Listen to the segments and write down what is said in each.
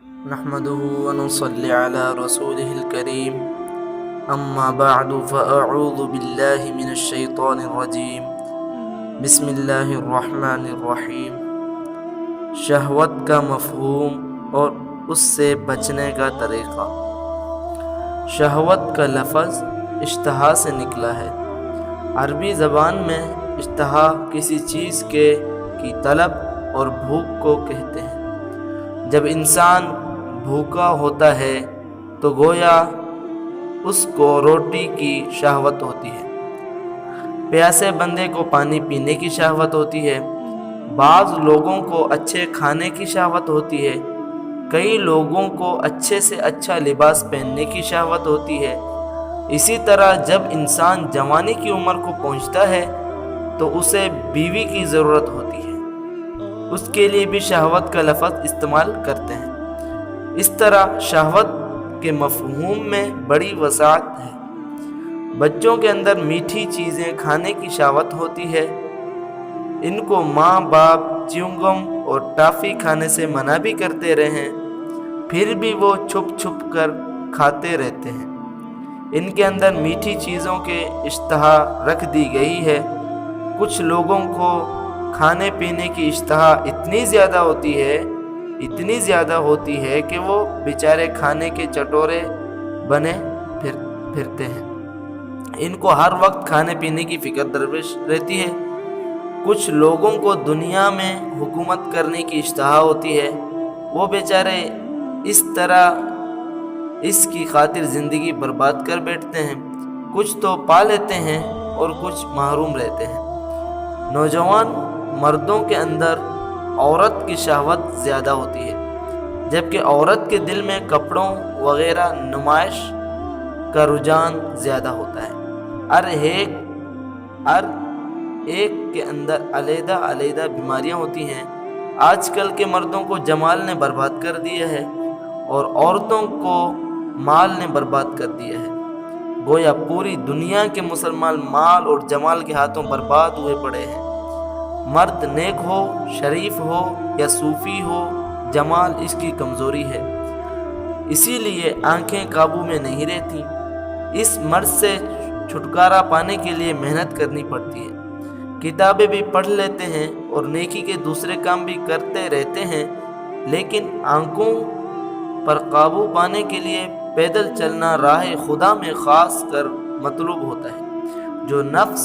نحمده ونصلي على رسوله الكريم اما بعد فاعوذ بالله من الشیطان الرجیم بسم اللہ الرحمن الرحیم۔ شہوت کا مفہوم اور اس سے بچنے کا طریقہ۔ شہوت کا لفظ اشتہا سے نکلا ہے۔ عربی زبان میں اشتہا کسی چیز کی طلب اور بھوک کو کہتے ہیں۔ جب انسان بھوکا ہوتا ہے تو گویا اس کو روٹی کی شہوت ہوتی ہے، پیاسے بندے کو پانی پینے کی شہوت ہوتی ہے، بعض لوگوں کو اچھے کھانے کی شہوت ہوتی ہے، کئی لوگوں کو اچھے سے اچھا لباس پہننے کی شہوت ہوتی ہے۔ اسی طرح جب انسان جوانی کی عمر کو پہنچتا ہے تو اسے بیوی کی ضرورت ہوتی ہے، اس کے لیے بھی شہوت کا لفظ استعمال کرتے ہیں۔ اس طرح شہوت کے مفہوم میں بڑی وسعت ہے۔ بچوں کے اندر میٹھی چیزیں کھانے کی شہوت ہوتی ہے، ان کو ماں باپ چیونگم اور ٹافی کھانے سے منع بھی کرتے رہے، پھر بھی وہ چھپ چھپ کر کھاتے رہتے ہیں۔ ان کے اندر میٹھی چیزوں کے اشتہا رکھ دی گئی ہے۔ کچھ لوگوں کو کھانے پینے کی اشتہا اتنی زیادہ ہوتی ہے کہ وہ بیچارے کھانے کے چٹورے بنے پھرتے ہیں۔ ان کو ہر وقت کھانے پینے کی فکر درویش رہتی ہے۔ کچھ لوگوں کو دنیا میں حکومت کرنے کی اشتہا ہوتی ہے، وہ بیچارے اس طرح اس کی خاطر زندگی برباد کر بیٹھتے ہیں۔ کچھ تو پا لیتے ہیں اور کچھ محروم رہتے ہیں۔ نوجوان مردوں کے اندر عورت کی شہوت زیادہ ہوتی ہے، جبکہ عورت کے دل میں کپڑوں وغیرہ نمائش کا رجحان زیادہ ہوتا ہے۔ ہر ایک کے اندر علیحدہ بیماریاں ہوتی ہیں۔ آج کل کے مردوں کو جمال نے برباد کر دیا ہے اور عورتوں کو مال نے برباد کر دیا ہے۔ گویا پوری دنیا کے مسلمان مال اور جمال کے ہاتھوں برباد ہوئے پڑے ہیں۔ مرد نیک ہو، شریف ہو یا صوفی ہو، جمال اس کی کمزوری ہے، اسی لیے آنکھیں قابو میں نہیں رہتی۔ اس مرض سے چھٹکارا پانے کے لیے محنت کرنی پڑتی ہے۔ کتابیں بھی پڑھ لیتے ہیں اور نیکی کے دوسرے کام بھی کرتے رہتے ہیں، لیکن آنکھوں پر قابو پانے کے لیے پیدل چلنا راہ خدا میں خاص کر مطلوب ہوتا ہے، جو نفس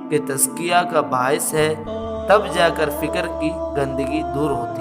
کے تزکیہ کا باعث ہے۔ تب جا کر فکر کی گندگی دور ہوتی ہے۔